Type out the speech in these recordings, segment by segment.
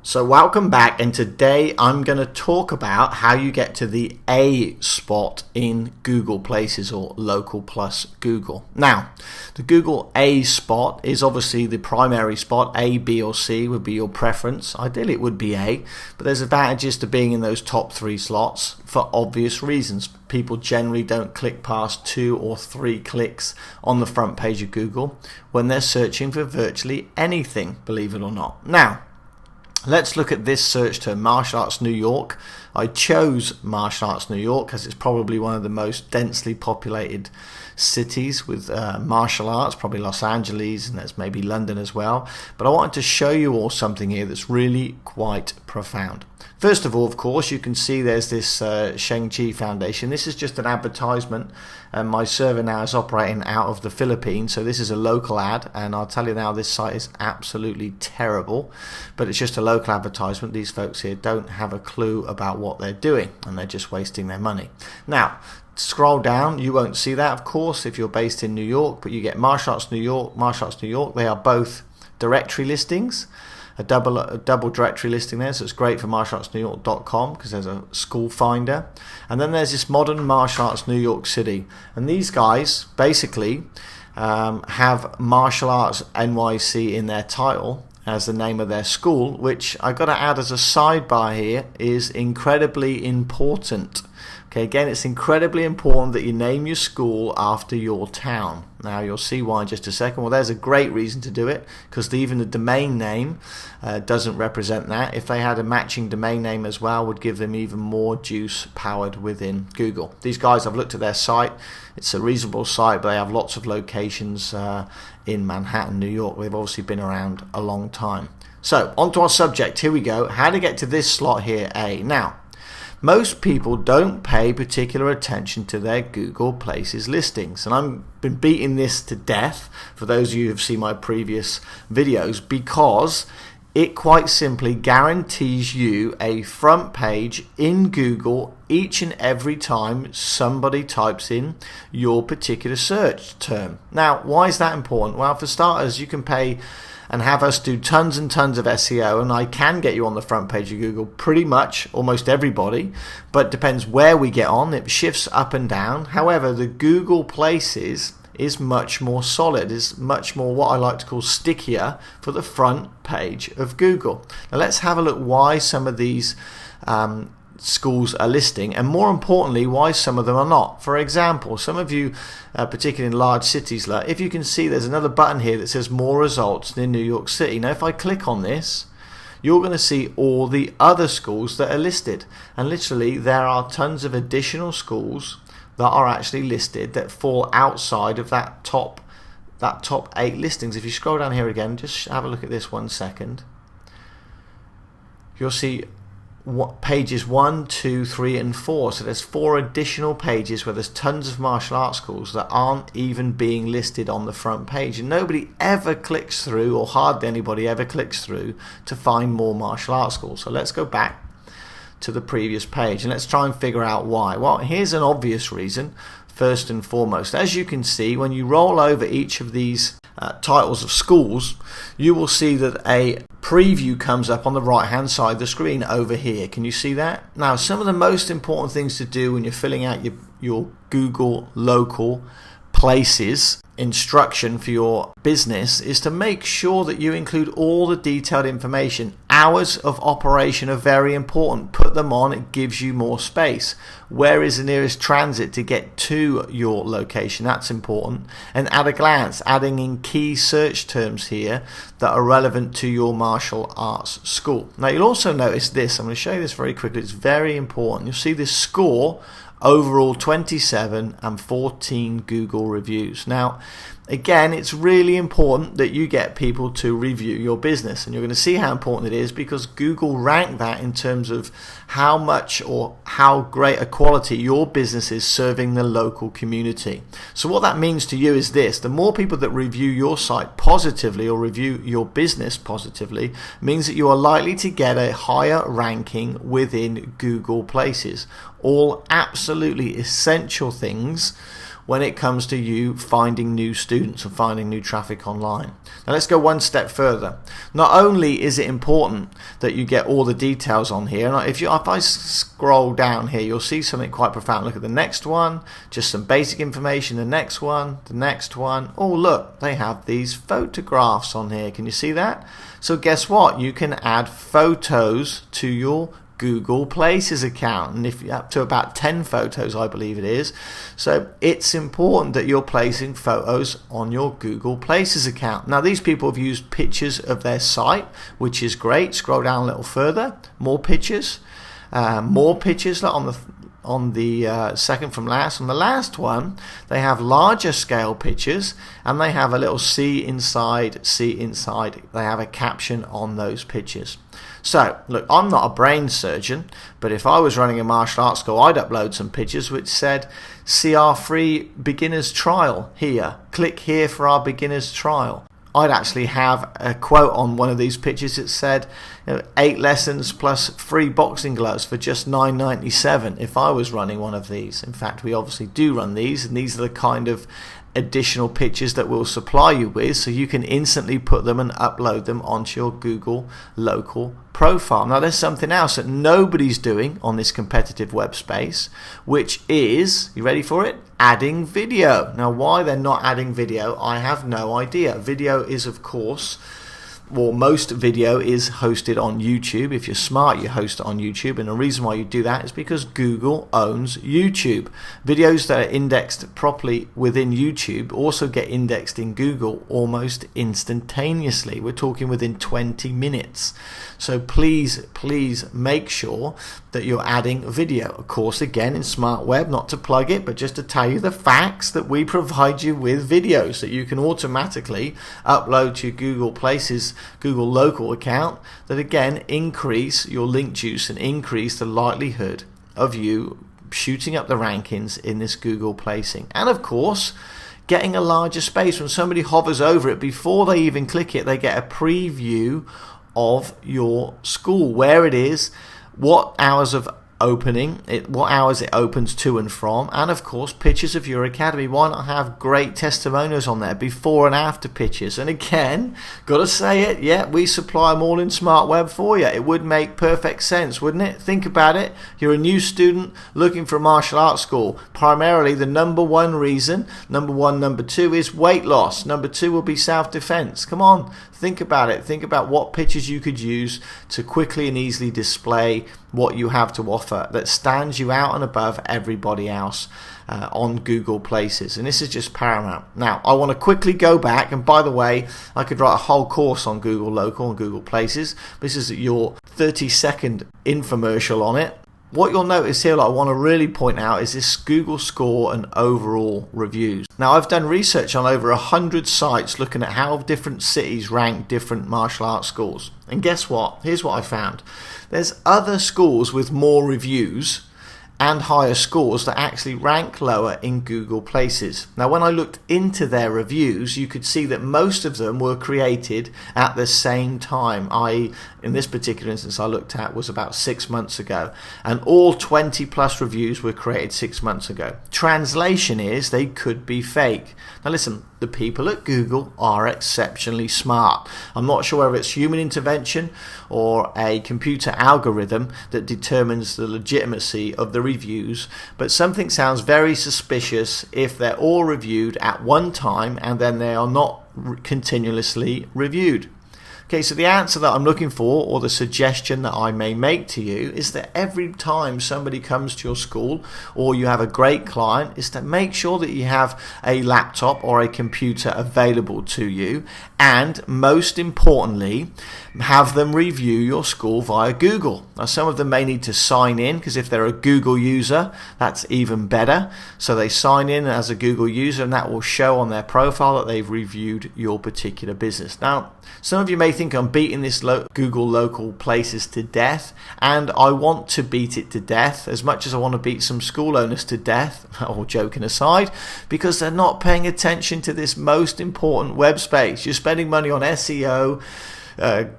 So welcome back, and today I'm going to talk about how you get to the A spot in Google Places or Local plus Google. Now, the Google A spot is obviously the primary spot. A, B or C would be your preference. Ideally it would be A, but there's advantages to being in those top three slots for obvious reasons. People generally don't click past 2 or 3 clicks on the front page of Google when they're searching for virtually anything, believe it or not. Now, let's look at this search term, martial arts New York. I chose martial arts New York because it's probably one of the most densely populated cities with martial arts, probably Los Angeles, and there's maybe London as well. But I wanted to show you all something here that's really quite profound. First of all, of course, you can see there's this Sheng-Chi Foundation. This is just an advertisement, and my server now is operating out of the Philippines, so this is a local ad, and I'll tell you now, this site is absolutely terrible, but it's just a local advertisement. These folks here don't have a clue about what they're doing, and they're just wasting their money. Now, scroll down, you won't see that, of course, if you're based in New York, but you get Martial Arts New York, Martial Arts New York. They are both directory listings. A double directory listing there, so it's great for martialartsnewyork.com because there's a school finder. And then there's this Modern Martial Arts New York City, and these guys basically have Martial Arts NYC in their title as the name of their school, which I've got to add as a sidebar here is incredibly important. Okay, again, it's incredibly important that you name your school after your town. Now, you'll see why in just a second. Well, there's a great reason to do it, because even the domain name doesn't represent that. If they had a matching domain name as well, would give them even more juice powered within Google. These guys, I've looked at their site. It's a reasonable site, but they have lots of locations in Manhattan, New York. They've obviously been around a long time. So, on to our subject. Here we go. How to get to this slot here, A. Now, most people don't pay particular attention to their Google Places listings, and I've been beating this to death for those of you who have seen my previous videos, because it quite simply guarantees you a front page in Google each and every time somebody types in your particular search term. Now, why is that important? Well, for starters, you can pay and have us do tons and tons of SEO, and I can get you on the front page of Google, pretty much almost everybody, but depends where we get on. It shifts up and down. However, the Google Places is much more solid, is much more what I like to call stickier for the front page of Google. Now let's have a look why some of these schools are listing, and more importantly, why some of them are not. For example, some of you, particularly in large cities, like if you can see, there's another button here that says more results in New York City. Now, if I click on this, you're going to see all the other schools that are listed, and literally there are tons of additional schools that are actually listed that fall outside of that top 8 listings. If you scroll down here again, just have a look at this 1 second. You'll see pages 1, 2, 3 and 4. So there's 4 additional pages where there's tons of martial arts schools that aren't even being listed on the front page, and nobody ever clicks through, or hardly anybody ever clicks through to find more martial arts schools. So let's go back to the previous page and let's try and figure out why. Well, here's an obvious reason. First and foremost, as you can see, when you roll over each of these titles of schools, you will see that a preview comes up on the right hand side of the screen over here. Can you see that? Now, some of the most important things to do when you're filling out your Google local places instruction for your business is to make sure that you include all the detailed information. Hours of operation are very important. Put them on, it gives you more space. Where is the nearest transit to get to your location? That's important. And at a glance, adding in key search terms here that are relevant to your martial arts school. Now, you'll also notice this. I'm going to show you this very quickly. It's very important. You'll see this score overall 27 and 14 Google reviews. Now, again, it's really important that you get people to review your business, and you're going to see how important it is because Google ranked that in terms of how much or how great a quality your business is serving the local community. So what that means to you is this: the more people that review your site positively or review your business positively means that you are likely to get a higher ranking within Google Places. All absolutely essential things when it comes to you finding new students and finding new traffic online. Now let's go one step further. Not only is it important that you get all the details on here, and if I scroll down here, you'll see something quite profound. Look at the next one, just some basic information. The next one, the next one. Oh look, they have these photographs on here. Can you see that? So guess what? You can add photos to your Google Places account, and if you're up to about 10 photos, I believe it is. So it's important that you're placing photos on your Google Places account. Now these people have used pictures of their site, which is great. Scroll down a little further, more pictures like on the second from last. On the last one, they have larger scale pictures, and they have a little see inside. They have a caption on those pictures. So look, I'm not a brain surgeon, but if I was running a martial arts school, I'd upload some pictures which said, see our free beginner's trial here, click here for our beginner's trial. I'd actually have a quote on one of these pictures that said, 8 lessons plus free boxing gloves for just $9.97 if I was running one of these. In fact, we obviously do run these, and these are the kind of additional pictures that we'll supply you with, so you can instantly put them and upload them onto your Google local profile. Now there's something else that nobody's doing on this competitive web space, which is, you ready for it? Adding video. Now why they're not adding video, I have no idea. Video is, of course, well, most video is hosted on YouTube. If you're smart, you host it on YouTube, and the reason why you do that is because Google owns YouTube. Videos that are indexed properly within YouTube also get indexed in Google almost instantaneously. We're talking within 20 minutes. So please make sure that you're adding video. Of course, again, in Smart Web, not to plug it, but just to tell you the facts, that we provide you with videos that you can automatically upload to your Google Places, Google local account, that again increase your link juice and increase the likelihood of you shooting up the rankings in this Google placing. And of course, getting a larger space. When somebody hovers over it, before they even click it, they get a preview of your school, where it is, what hours of opening, what hours it opens to and from, and of course pictures of your academy. Why not have great testimonials on there, before and after pictures? And again, gotta say it, yeah, we supply them all in Smart Web for you. It would make perfect sense, wouldn't it? Think about it. You're a new student looking for a martial arts school. Primarily the number one reason, number two is weight loss. Number two will be self-defense. Come on, think about it. Think about what pictures you could use to quickly and easily display what you have to offer that stands you out and above everybody else on Google Places. And this is just paramount. Now, I want to quickly go back, and by the way, I could write a whole course on Google Local and Google Places. This is your 30-second infomercial on it. What you'll notice here, I want to really point out, is this Google score and overall reviews. Now, I've done research on over 100 sites looking at how different cities rank different martial arts schools. And guess what? Here's what I found. There's other schools with more reviews and higher scores that actually rank lower in Google Places. Now, when I looked into their reviews, you could see that most of them were created at the same time, i.e. in this particular instance I looked at was about 6 months ago, and all 20 plus reviews were created 6 months ago. Translation is they could be fake. Now listen, the people at Google are exceptionally smart. I'm not sure whether it's human intervention or a computer algorithm that determines the legitimacy of the reviews, but something sounds very suspicious if they're all reviewed at one time and then they are not continuously reviewed. Okay, so the answer that I'm looking for, or the suggestion that I may make to you, is that every time somebody comes to your school or you have a great client, is to make sure that you have a laptop or a computer available to you, and most importantly, have them review your school via Google. Now, some of them may need to sign in, because if they're a Google user, that's even better. So they sign in as a Google user, and that will show on their profile that they've reviewed your particular business. Now, some of you may think I'm beating this Google local places to death, and I want to beat it to death as much as I want to beat some school owners to death, all joking aside, because they're not paying attention to this most important web space. You're spending money on SEO,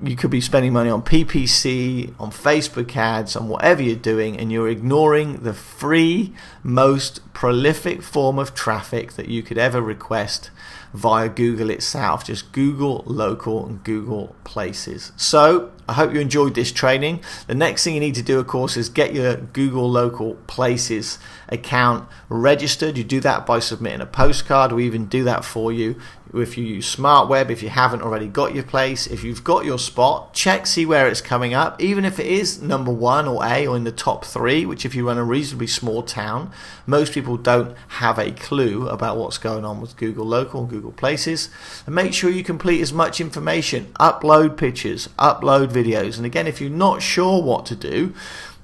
you could be spending money on PPC, on Facebook ads, on whatever you're doing, and you're ignoring the free, most prolific form of traffic that you could ever request via Google itself. Just Google local and Google places. So I hope you enjoyed this training. The next thing you need to do, of course, is get your Google local places account registered. You do that by submitting a postcard. We even do that for you if you use Smart Web. If you haven't already got your place, if you've got your spot, check, see where it's coming up, even if it is number 1 or A or in the top 3, which if you run a reasonably small town, most people don't have a clue about what's going on with Google local and Google places. And make sure you complete as much information, upload pictures, upload videos. And again, if you're not sure what to do,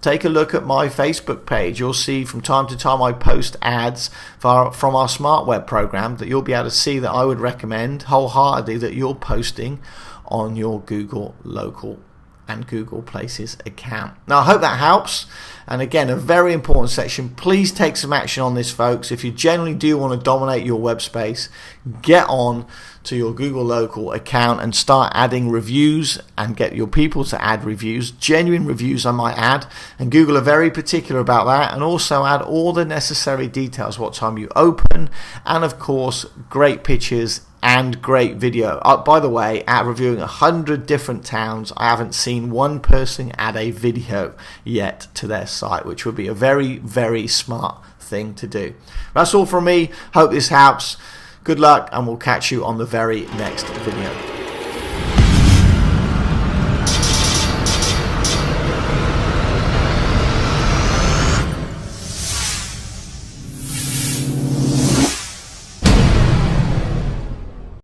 take a look at my Facebook page. You'll see from time to time I post ads from our Smart Web program that you'll be able to see that I would recommend wholeheartedly that you're posting on your Google local and Google places account. Now I hope that helps, and again, a very important section. Please take some action on this, folks. If you generally do want to dominate your web space, get on to your Google local account and start adding reviews and get your people to add reviews, genuine reviews I might add, and Google are very particular about that. And also add all the necessary details, what time you open, and of course great pictures and great video. By the way, at reviewing 100 different towns, I haven't seen one person add a video yet to their site, which would be a very, very smart thing to do. That's all from me. Hope this helps. Good luck, and we'll catch you on the very next video.